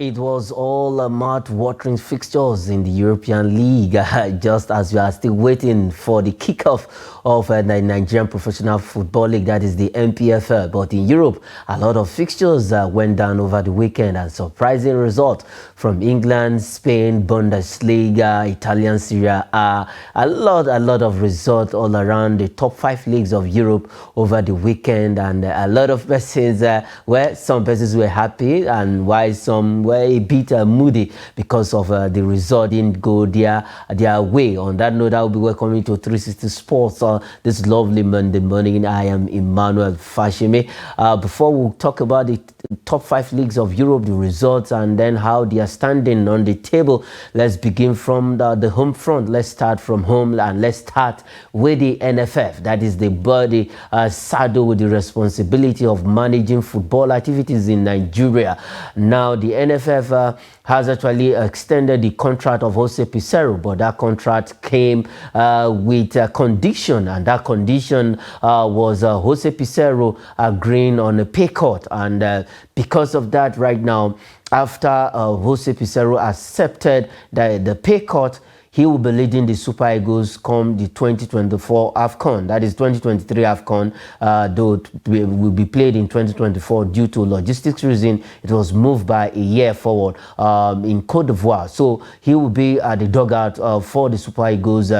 It was all mouth-watering fixtures in the European League, just as we are still waiting for the kickoff of the Nigerian Professional Football League, that is the NPFL. But in Europe, a lot of fixtures went down over the weekend, and surprising result from England, Spain, Bundesliga, Italian Serie A. A lot of results all around the top 5 leagues of Europe over the weekend, and a lot of persons, where some persons were happy and why some were a bit moody because of the result didn't go their way. On that note, I'll be welcoming to 360 Sports this lovely Monday morning. I am Emmanuel Fashime. Before we talk about the top 5 leagues of Europe, the results, and then how they are standing on the table, let's begin from the home front. Let's start from home, and let's start with the NFF. That is the body saddled with the responsibility of managing football activities in Nigeria. Now, the NFF has actually extended the contract of Jose Peseiro, but that contract came with a condition, and that condition was Jose Peseiro agreeing on a pay cut. And because of that, right now, after Jose Peseiro accepted the pay cut, he will be leading the Super Eagles come the 2024 AFCON. That is 2023 AFCON, though it will be played in 2024 due to logistics reason. It was moved by a year forward in Cote d'Ivoire. So he will be at the dugout for the Super Eagles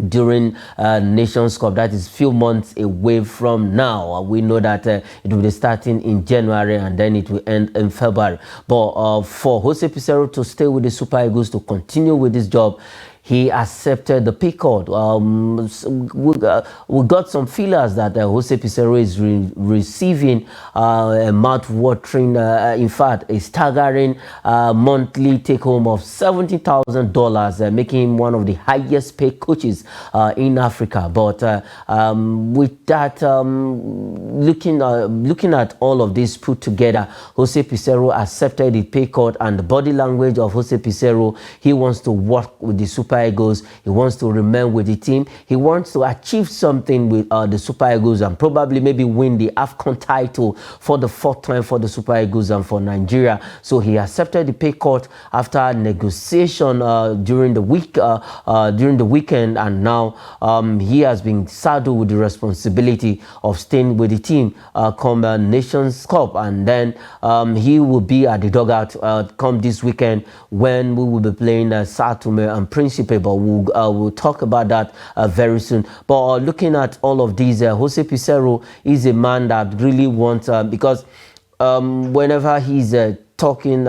during Nations Cup. That is few months away from now. We know that it will be starting in January and then it will end in February. But for Jose Peseiro to stay with the Super Eagles, to continue with this job, he accepted the pay cut. We got some feelers that Jose Peseiro is receiving a mouth-watering, in fact, a staggering monthly take-home of $70,000, making him one of the highest-paid coaches in Africa. But with that, looking at all of this put together, Jose Peseiro accepted the pay cut, and the body language of Jose Peseiro, he wants to work with the Super Eagles. He wants to remain with the team. He wants to achieve something with the Super Eagles and probably maybe win the AFCON title for the 4th time for the Super Eagles and for Nigeria. So he accepted the pay cut after negotiation during the weekend, and now he has been saddled with the responsibility of staying with the team come Nations Cup, and then he will be at the dugout come this weekend when we will be playing Sao Tome and Principe. But we'll talk about that very soon. But looking at all of these, Jose Peseiro is a man that really wants, because whenever he's talking,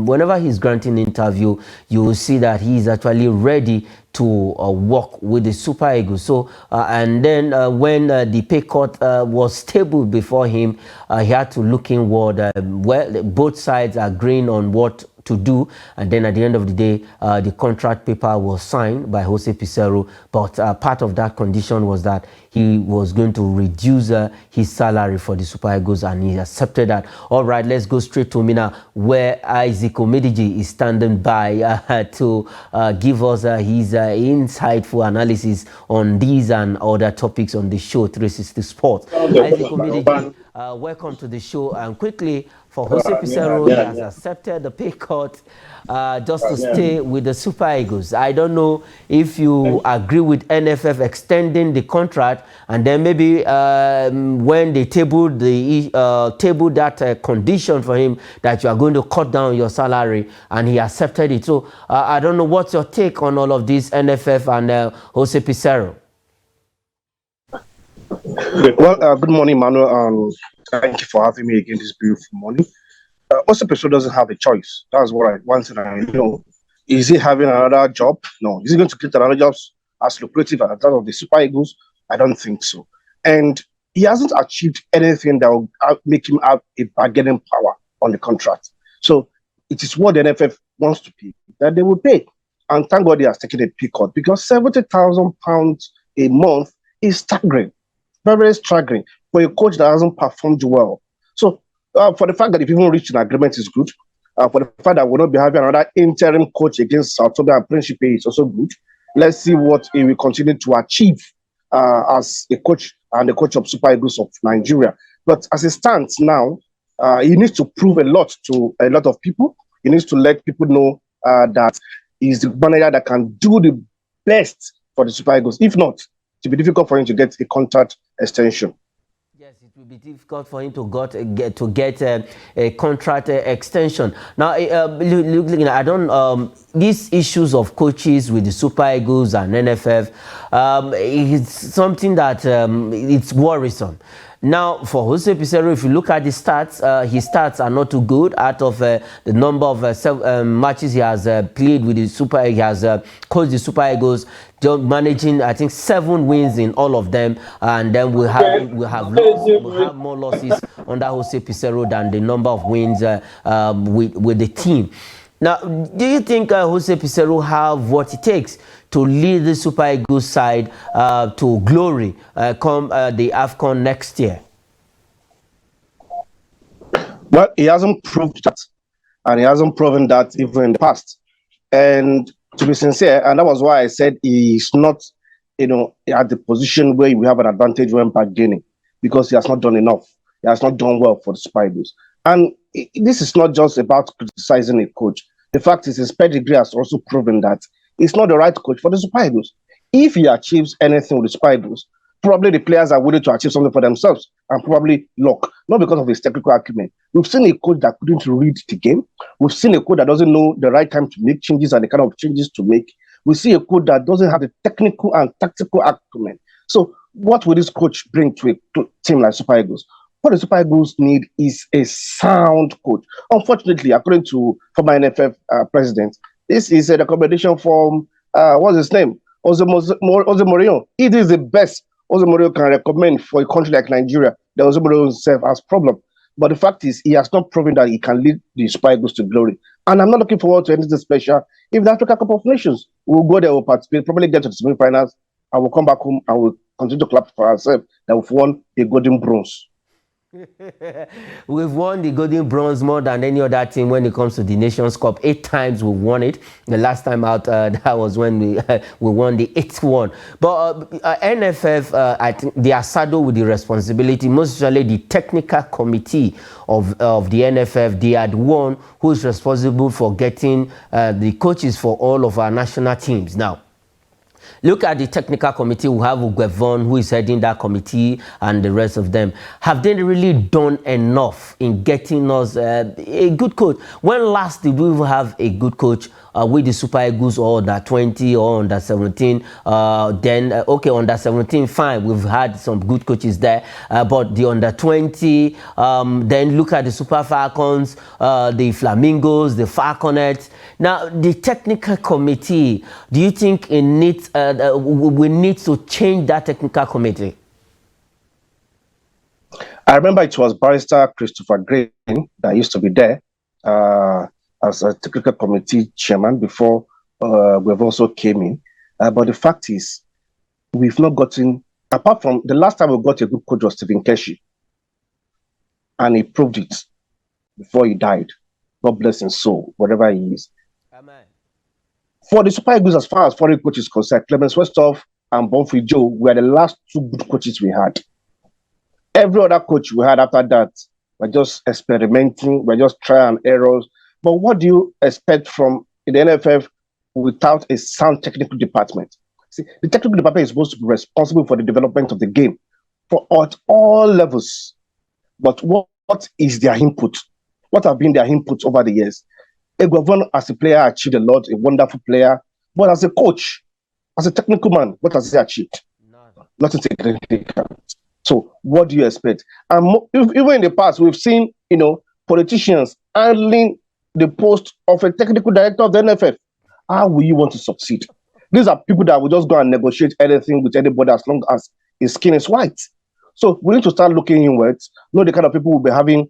whenever he's granting interview, you will see that he's actually ready to work with the Super Eagles. So and then when the pay cut was stable before him, he had to look inward. Well, both sides are agreeing on what to do, and then at the end of the day, the contract paper was signed by Jose Peseiro, but part of that condition was that he was going to reduce his salary for the Super Eagles, and he accepted that. All right, let's go straight to Mina, where Isaac Omidiji is standing by to give us his insightful analysis on these and other topics on the show 360 Sports. Isaac Omidiji, welcome to the show. And quickly, for Jose Peseiro, he has accepted the pay cut just to stay with the Super Eagles. I don't know if you agree with NFF extending the contract, and then maybe when they tabled that condition for him that you are going to cut down your salary, and he accepted it. So I don't know, what's your take on all of this, NFF and Jose Peseiro? Well, good morning, Manuel. Thank you for having me again this beautiful morning. Also, Peseiro doesn't have a choice. That's what I wanted. I know. Is he having another job? No. Is he going to get another job as lucrative as that of the Super Eagles? I don't think so. And he hasn't achieved anything that will make him have a bargaining power on the contract. So it is what the NFF wants to pay that they will pay. And thank God he has taken a pay cut, because £70,000 a month is staggering. Very, very staggering for a coach that hasn't performed well. So for the fact that if even reached an agreement is good. For the fact that we'll not be having another interim coach against Sao Tome and Principe is also good. Let's see what he will continue to achieve as a coach and the coach of Super Eagles of Nigeria. But as it stands now, he needs to prove a lot to a lot of people. He needs to let people know that he's the manager that can do the best for the Super Eagles. If not, it will be difficult for him to get a contract extension. Yes, it will be difficult for him to get a contract extension. Now, I don't. These issues of coaches with the Super Eagles and NFF, it's something that it's worrisome. Now, for Jose Peseiro, if you look at the stats, his stats are not too good. Out of the number of matches he has played with the he has coached the Super Eagles, managing, I think, 7 wins in all of them, and then we'll have more losses under Jose Peseiro than the number of wins with the team. Now, do you think Jose Peseiro have what it takes to lead the Super Eagles side to glory come the AFCON next year? Well, he hasn't proved that, and he hasn't proven that even in the past. And to be sincere, and that was why I said he's not, at the position where we have an advantage when bargaining, because he has not done enough. He has not done well for the Super Eagles. And this is not just about criticizing a coach. The fact is, his pedigree has also proven that he's not the right coach for the Super Eagles. If he achieves anything with the Super Eagles, probably the players are willing to achieve something for themselves, and probably luck, not because of his technical acumen. We've seen a coach that couldn't read the game. We've seen a coach that doesn't know the right time to make changes and the kind of changes to make. We see a coach that doesn't have the technical and tactical acumen. So what will this coach bring to a team like Super Eagles? What the Super Eagles need is a sound coach. Unfortunately, according to former NFF president, this is a recommendation from, what's his name? Jose Mourinho. It is the best Jose Mourinho can recommend for a country like Nigeria. That Jose Mourinho himself has problem. But the fact is, he has not proven that he can lead the Super Eagles to glory. And I'm not looking forward to anything special. If the Africa Cup of Nations, we'll go there, we'll participate, probably get to the semi-finals, and we'll come back home and we'll continue to clap for ourselves that we've won a golden bronze. We've won the golden bronze more than any other team when it comes to the Nations Cup. 8 times we won it. The last time out, that was when we won the 8th one. But NFF, I think they are saddled with the responsibility, most especially the technical committee of the NFF. They are the one who is responsible for getting the coaches for all of our national teams. Now, look at the technical committee. We have Ugwevon, who is heading that committee, and the rest of them. Have they really done enough in getting us a good coach? When last did we ever have a good coach with the Super Eagles, or under 20 or under 17? Okay, under 17, fine. We've had some good coaches there. But the under 20, then look at the Super Falcons, the Flamingos, the Falconets. Now, the technical committee, do you think it needs, we need to change that technical committee? I remember it was Barrister Christopher Green that used to be there as a technical committee chairman before we've also came in. But the fact is, we've not gotten, apart from the last time we got a good coach was Stephen Keshi, and he proved it before he died. God bless his soul, whatever he is. Amen. For the Super Eagles, as far as foreign coaches concerned, Clemens Westhoff and Bonfrey Joe were the last 2 good coaches we had. Every other coach we had after that were just experimenting, were just trial and errors. But what do you expect from the NFF without a sound technical department? See, the technical department is supposed to be responsible for the development of the game at all levels. But what is their input? What have been their inputs over the years? Ugwevon, as a player, achieved a lot, a wonderful player. But as a coach, as a technical man, what has he achieved? Nothing significant. So what do you expect? And even in the past, we've seen, politicians handling the post of a technical director of the NFF. How will you want to succeed? These are people that will just go and negotiate anything with anybody as long as his skin is white. So we need to start looking inwards. Know the kind of people we'll be having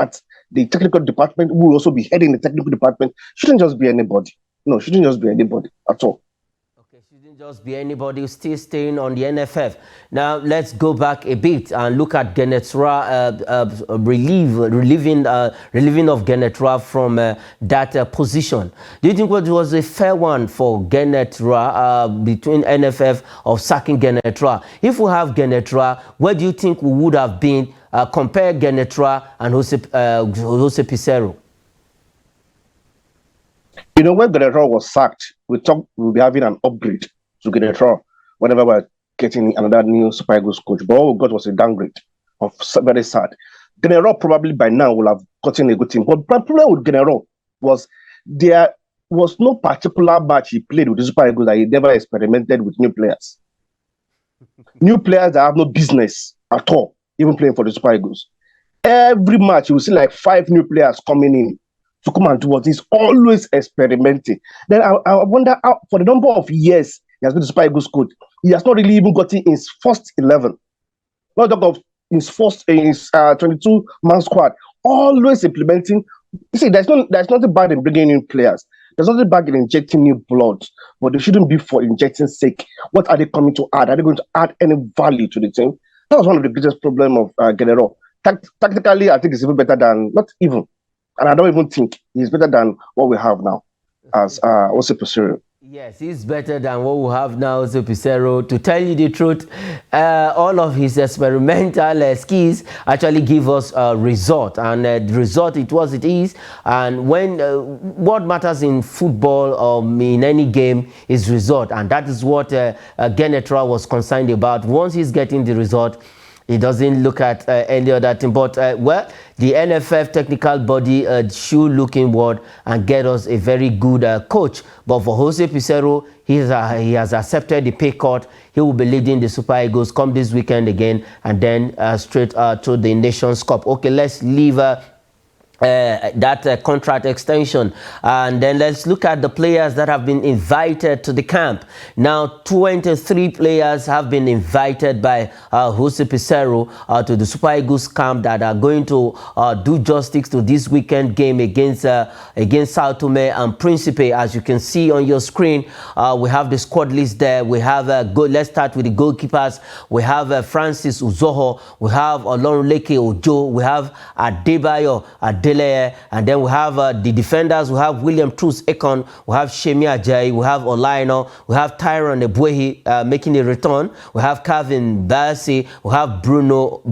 at the technical department. Who will also be heading the technical department. Shouldn't just be anybody. No, shouldn't just be anybody at all. Shouldn't just be anybody who's still staying on the NFF. Now, let's go back a bit and look at Genetra, relieving of Genetra from that position. Do you think it was a fair one for Genetra between NFF of sacking Genetra? If we have Genetra, where do you think we would have been compare Genetra and Jose Peseiro? You know, when Genetra was sacked, we thought we'll be having an upgrade to Genetra whenever we're getting another new Super Eagles coach. But all we got was a downgrade of very sad. Genetra probably by now will have gotten a good team. But the problem with Genetra was there was no particular match he played with the Super Eagles that he never experimented with new players. New players that have no business at all, even playing for the Super Eagles. Every match, you will see like 5 new players coming in to come and do what he's always experimenting. Then I wonder how, for the number of years he has been the Super Eagles coach, he has not really even gotten his first 11. Not talk of his 22-man squad. Always implementing. You see, there's nothing bad in bringing in players. There's nothing bad in injecting new blood, but they shouldn't be for injecting sake. What are they coming to add? Are they going to add any value to the team? That was one of the greatest problems of Guerrero. Tactically, I think it's even better than, not even, and I don't even think he's better than what we have now as Jose Peseiro. Yes, he's better than what we have now, Jose Peseiro. To tell you the truth, all of his experimental skills actually give us a result, and the result it is. And when what matters in football or in any game is result, and that is what Genetra was concerned about. Once he's getting the result, he doesn't look at any other thing. But, well, the NFF technical body should look inward and get us a very good coach. But for Jose Peseiro, he has accepted the pay cut. He will be leading the Super Eagles come this weekend again, and then straight to the Nations Cup. Okay, let's leave that contract extension, and then let's look at the players that have been invited to the camp. Now 23 players have been invited by Jose Peseiro to the Super Eagles camp that are going to do justice to this weekend game against Sao Tome and Principe. As you can see on your screen, we have the squad list there. We have let's start with the goalkeepers. We have Francis Uzoho, we have Olorunleke Ojo, we have Adebayo and then we have the defenders. We have William Truss Ekon, we have Shemi Ajayi, we have Olaino, we have Tyron Ebuehi making a return, we have Calvin Bassey, we have Bruno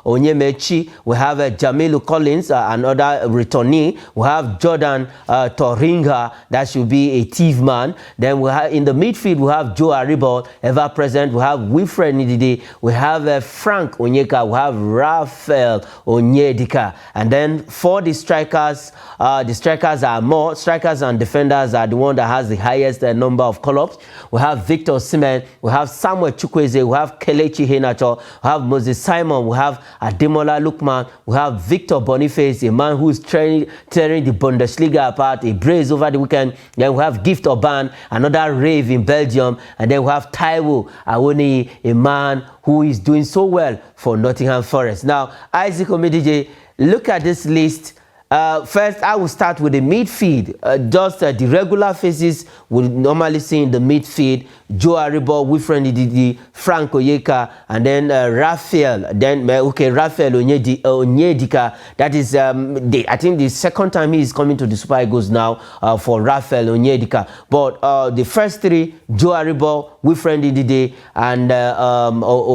Onyemechi, we have Jamilu Collins, another returnee, we have Jordan Toringa, that should be a thief man. Then we have in the midfield, we have Joe Aribol, ever present, we have Wilfred Ndidi, we have Frank Onyeka, we have Raphael Onyedika, and then for the strikers are more. Strikers and defenders are the one that has the highest number of call-ups. We have Victor Osimhen, we have Samuel Chukwueze, we have Kelechi Iheanacho, we have Moses Simon, we have Ademola Lookman, we have Victor Boniface, a man who's tearing the Bundesliga apart, a brace over the weekend. Then we have Gift Orban, another rave in Belgium, and then we have Taiwo Awoni, a man who is doing so well for Nottingham Forest. Now, Isaac Omidije, look at this list. First, I will start with the midfield. Just the regular faces we normally see in the midfield. Joe Aribo, Wilfred Ndidi, Frank Onyeka, and then Raphael. Then, Raphael Onyedika. That is, I think the second time he is coming to the Super Eagles now for Raphael Onyedika. But the first three, Joe Aribo, Wilfred Ndidi, and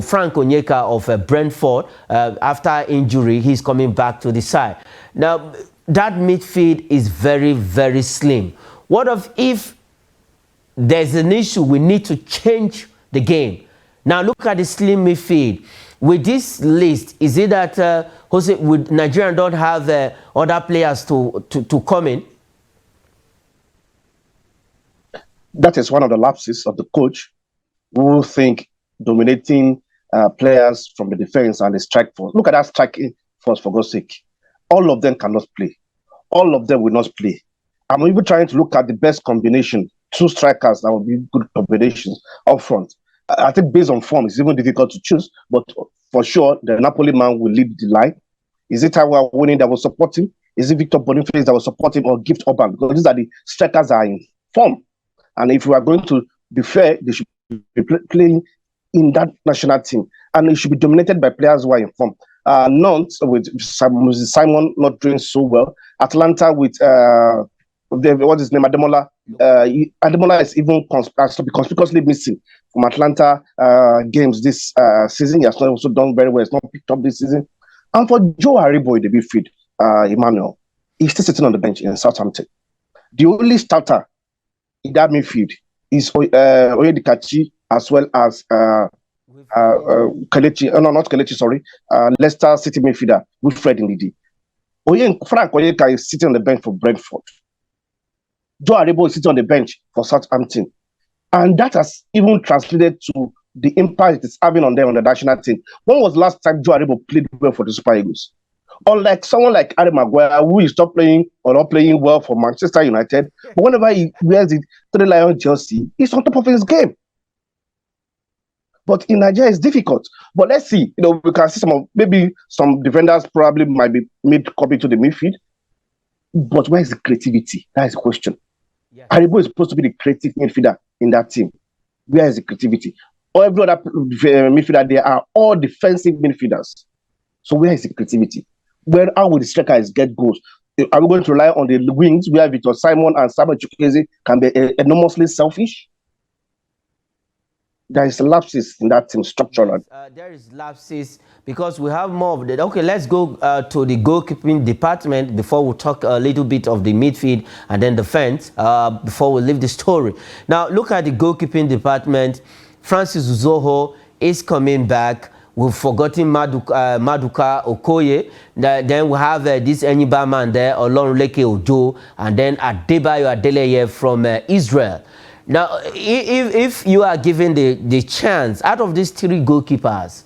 Frank Onyeka of Brentford. After injury, he's coming back to the side. Now, that midfield is very, very slim. What if there's an issue, we need to change the game? Now, look at the slim midfield. With this list, is it that would Nigeria don't have other players to come in? That is one of the lapses of the coach, who think dominating players from the defense and the strike force. Look at that striking force, for God's sake. All of them cannot play. All of them will not play. I'm even trying to look at the best combination. 2 strikers that would be good combinations up front. I think based on form, it's even difficult to choose, but for sure, the Napoli man will lead the line. Is it Taiwo Awoni that will support him? Is it Victor Boniface that will support him, or Gift Orban? Because these are the strikers that are in form. And if we are going to be fair, they should be playing in that national team. And it should be dominated by players who are in form. Nantes with Simon not doing so well. Atlanta with what's his name, Ademola. Ademola is even conspicuously missing from Atlanta games this season. He has not also done very well. It's not picked up this season. And for Joe Aribo in the midfield, Emmanuel, he's still sitting on the bench in Southampton. The only starter in that midfield is Oyedikachi as well as Kelechi. No, not Kelechi, sorry. Leicester City midfielder, Wilfred Ndidi. Frank Oyeka is sitting on the bench for Brentford. Joe Aribo is sitting on the bench for Southampton. And that has even translated to the impact it's having on them on the national team. When was the last time Joe Aribo played well for the Super Eagles? Unlike someone like Harry Maguire, who is not playing or not playing well for Manchester United, but whenever he wears the Three Lion jersey, he's on top of his game. But in Nigeria, it's difficult. But let's see. We can see maybe some defenders probably might be made copy to the midfield. But where is the creativity? That is the question. Yes. Aribo is supposed to be the creative midfielder in that team. Where is the creativity? Or every other midfielder, they are all defensive midfielders. So where is the creativity? How will the strikers get goals? Are we going to rely on the wings where Victor Simon and Samuel Chukwueze can be enormously selfish? There is lapses in that team structurally. There is lapses because we have more of that. Okay, let's go to the goalkeeping department before we talk a little bit of the midfield and then defense before we leave the story. Now, look at the goalkeeping department. Francis Uzoho is coming back. We've forgotten Maduka Okoye. Then we have this Enyiba man there, Olorunleke Ojo, and then Adebayo Adeleye from Israel. Now, if you are given the chance, out of these three goalkeepers,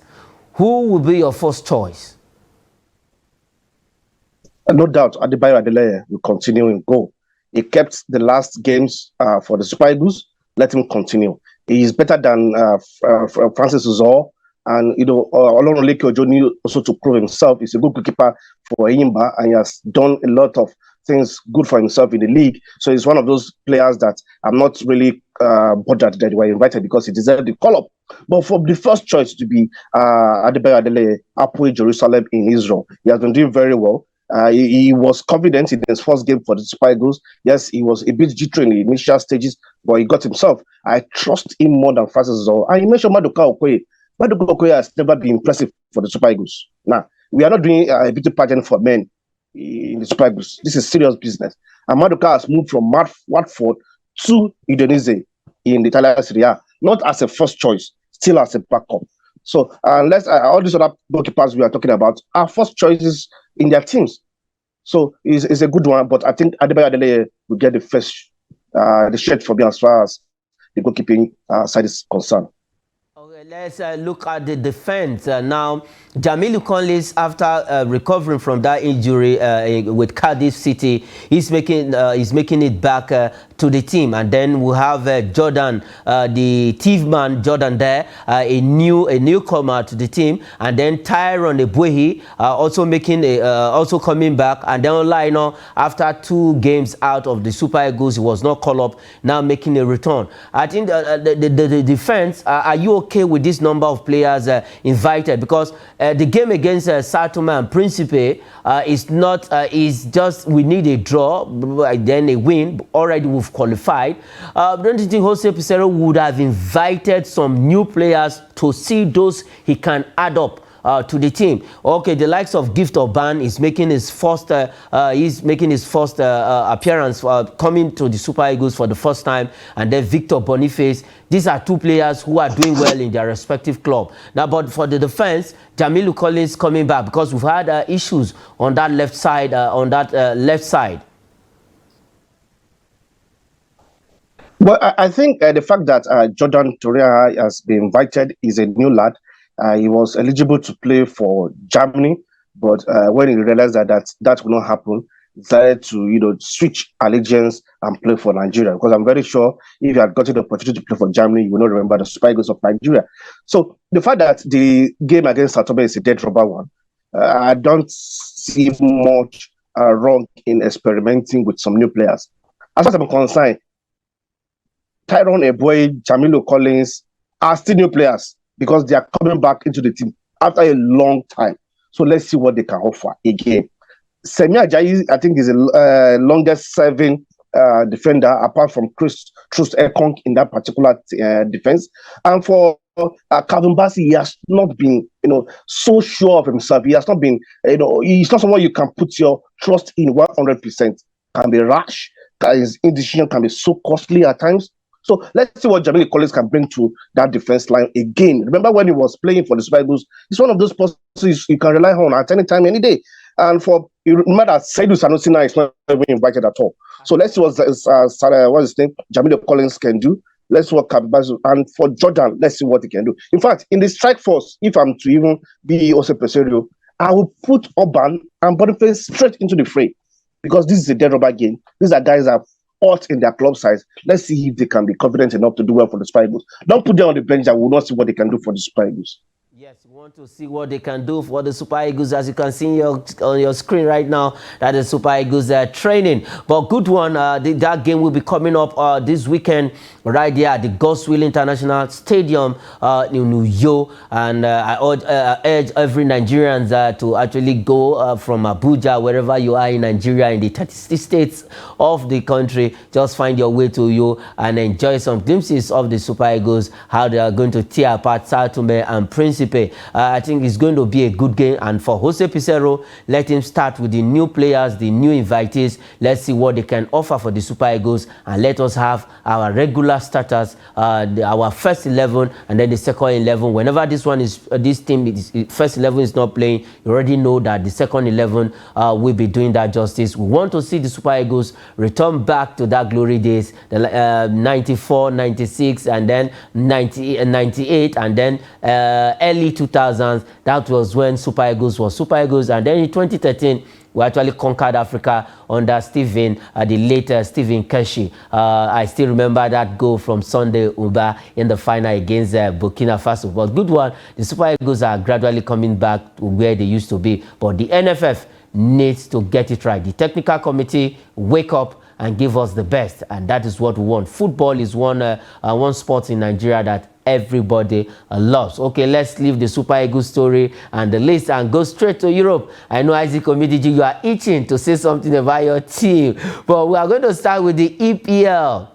who will be your first choice? No doubt, Adebayo Adeleye will continue in goal. He kept the last games for the Super Eagles. Let him continue. He is better than Francis Uzoho. And, Olorunleke Ojo need also to prove himself. He's a good goalkeeper for Enyimba, and he has done a lot of things good for himself in the league. So he's one of those players that I'm not really bothered that they were invited because he deserved the call-up. But for the first choice to be Adebayo Adeleye, Apoel Jerusalem in Israel, he has been doing very well. He was confident in his first game for the Super Eagles. Yes, he was a bit jittery in the initial stages, but he got himself. I trust him more than Francis Uzoho. And you mentioned Maduka Okoye. Maduka Okoye has never been impressive for the Super Eagles. Now, we are not doing a beauty pageant for men in the Super Eagles. This is serious business. And Maduka has moved from Watford to Udinese in the Italian Serie A, not as a first choice, still as a backup. So unless all these other goalkeepers we are talking about are first choices in their teams. So it's a good one, but I think Adebayo Adeleye will get the first the shirt for me as far as the goalkeeping side is concerned. Okay, let's look at the defense now. Jamilu Collins, after recovering from that injury with Cardiff City, he's making it back to the team, and then we have Jordan, the thief man Jordan there, a newcomer to the team, and then Tyrone Ebuehi also coming back, and then Lionel, after 2 games out of the Super Eagles, he was not called up, now making a return. I think the defense, are you okay with this number of players invited? Because the game against Sao Tome and Principe is just we need a draw, then a win. Already we've qualified. Don't you think Jose Peseiro would have invited some new players to see those he can add up to the team? Okay, the likes of Gift Orban is making his first appearance coming to the Super Eagles for the first time, and then Victor Boniface. These are 2 players who are doing well in their respective club. Now, but for the defense, Jamilu Collins coming back because we've had issues on that left side. Well, I think the fact that Jordan Torreira has been invited is a new lad. He was eligible to play for Germany, but when he realized that will not happen, he decided to switch allegiance and play for Nigeria. Because I'm very sure if you had gotten the opportunity to play for Germany, you will not remember the Super Eagles of Nigeria. So the fact that the game against Sao Tome is a dead rubber one, I don't see much wrong in experimenting with some new players. As far as I'm concerned, Tyrone Ebuehi, Jamilu Collins are still new players, because they are coming back into the team after a long time. So let's see what they can offer again. Semi Ajayi, I think, is the longest serving defender, apart from Trust Ekong in that particular defense. And for Calvin Bassey, he has not been, so sure of himself. He has not been, he's not someone you can put your trust in 100%. Can be rash. His indecision can be so costly at times. So let's see what Jamil Collins can bring to that defense line again. Remember when he was playing for the Super Eagles? He's one of those persons you can rely on at any time, any day. And you remember that Seydou Sanusi now is not even invited at all. So let's see what what's his name, Jamil Collins can do. Let's see what Kabibazu, and for Jordan, let's see what he can do. In fact, in the strike force, if I'm to even be also Peseiro, I will put Orban and Boniface straight into the fray, because this is a dead rubber game. These are guys that are hot in their club size. Let's see if they can be confident enough to do well for the Super Eagles. Don't put them on the bench and we'll not see what they can do for the Super Eagles. Yes, we want to see what they can do for the Super Eagles. As you can see on your screen right now, that the Super Eagles are training. But good one, that game will be coming up this weekend right there at the Goswill International Stadium in New York. And I urge every Nigerian to actually go from Abuja, wherever you are in Nigeria, in the 30 states of the country. Just find your way to you and enjoy some glimpses of the Super Eagles, how they are going to tear apart Sao Tome and Principe. I think it's going to be a good game, and for Jose Peseiro, let him start with the new players, the new invitees. Let's see what they can offer for the Super Eagles, and let us have our regular starters, our first 11, and then the second 11. Whenever this team first 11 is not playing, you already know that the second 11 will be doing that justice. We want to see the Super Eagles return back to that glory days, the 94, 96, and then 90, 98, and then early 2000s. That was when Super Eagles was Super Eagles, and then in 2013 we actually conquered Africa under the later Stephen Keshi. I still remember that goal from Sunday Uba in the final against Burkina Faso. But good one, the Super Eagles are gradually coming back to where they used to be. But the NFF needs to get it right. The technical committee, wake up and give us the best, and that is what we want. Football is one sport in Nigeria that everybody loves. Okay, let's leave the Super Eagles story and the list and go straight to Europe. I know Isaac Omidiji, you are itching to say something about your team, but we are going to start with the EPL.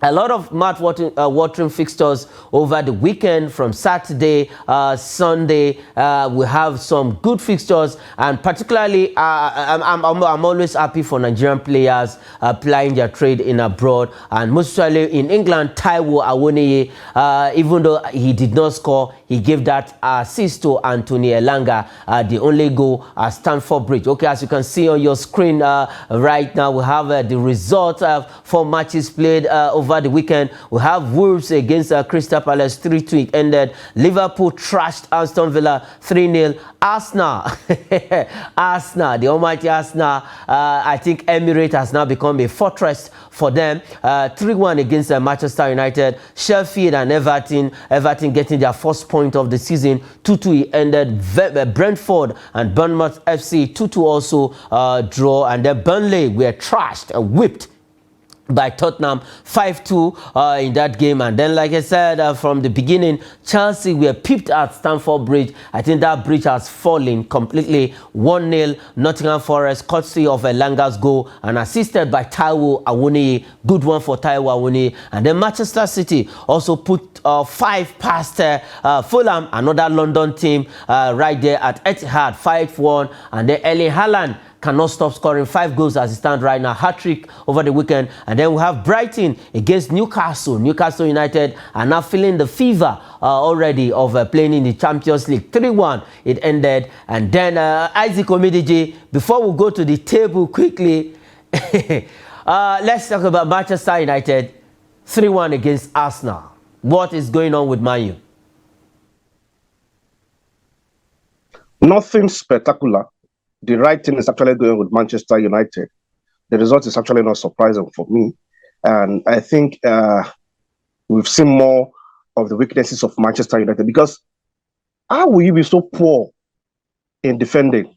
A lot of mouth-watering fixtures over the weekend from Saturday, Sunday. We have some good fixtures, and particularly I'm always happy for Nigerian players plying their trade in abroad, and most especially in England. Taiwo Awoniyi, even though he did not score, he gave that assist to Anthony Elanga, the only goal at Stamford Bridge. Okay, as you can see on your screen right now, we have the result of 4 matches played over the weekend. We have Wolves against Crystal Palace 3-2. It ended. Liverpool trashed Aston Villa 3-0. Arsenal, Arsenal, the almighty Arsenal. I think Emirates has now become a fortress for them. 3-1 against Manchester United. Sheffield and Everton getting their first point of the season. 2-2 it ended. Brentford and Bournemouth FC 2-2 also draw, and then Burnley were trashed, whipped by Tottenham 5-2 in that game. And then, like I said from the beginning, Chelsea were pipped at Stamford Bridge. I think that bridge has fallen completely. 1-0 Nottingham Forest, courtesy of Elanga's goal and assisted by Taiwo Awoniyi. Good one for Taiwo Awoniyi. And then Manchester City also put 5 past Fulham, another London team, right there at Etihad, 5-1. And then Erling Haaland cannot stop scoring 5 goals as it stands right now. Hat-trick over the weekend. And then we have Brighton against Newcastle. Newcastle United are now feeling the fever already of playing in the Champions League. 3-1 it ended. And then Isaac Omidiji, before we go to the table quickly, let's talk about Manchester United. 3-1 against Arsenal. What is going on with Man U? Nothing spectacular. The right thing is actually going with Manchester United. The result is actually not surprising for me. And I think we've seen more of the weaknesses of Manchester United, because how will you be so poor in defending?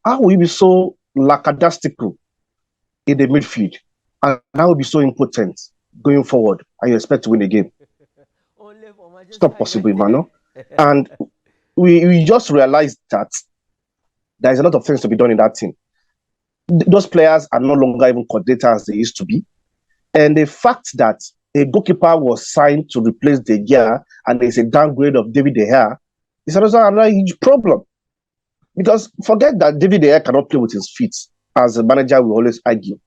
How will you be so lackadaisical in the midfield? And how will be so impotent going forward and you expect to win the game? It's not possible, Emmanuel. And we just realized that there's a lot of things to be done in that team. Those players are no longer even coordinators as they used to be. And the fact that a goalkeeper was signed to replace De Gea, and there's a downgrade of David De Gea, it's another huge problem. Because forget that David De Gea cannot play with his feet, as a manager will always argue,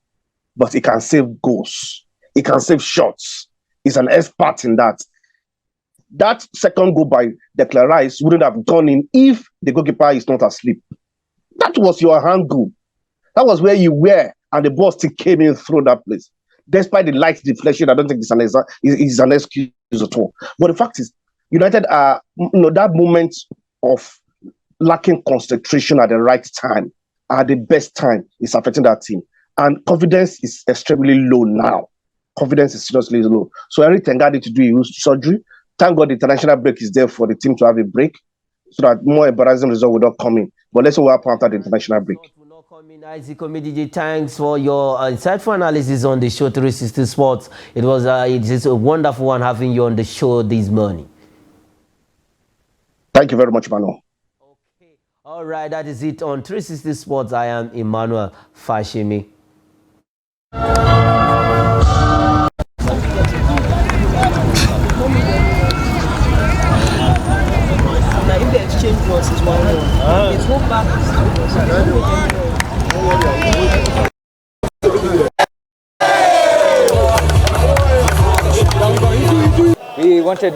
but he can save goals. He can save shots. He's an expert in that. That second goal by Declan Rice wouldn't have gone in if the goalkeeper is not asleep. That was your hand goal. That was where you were, and the ball still came in through that place. Despite the light deflection, I don't think it's an excuse at all. But the fact is, United are, that moment of lacking concentration at the right time, at the best time, is affecting that team. And confidence is extremely low now. Confidence is seriously low. So everything Tenga need to do is surgery. Thank God the international break is there for the team to have a break, so that more embarrassing results will not come in. But let's see what happens after the international break. Isaac Omidiji, thanks for your insightful analysis on the show 360 Sports. It was it's a wonderful one having you on the show this morning. Thank you very much, Manu. Okay, all right, that is it on 360 Sports. I am Emmanuel Fashimi. If the exchange was is 1-1, it's not back. We wanted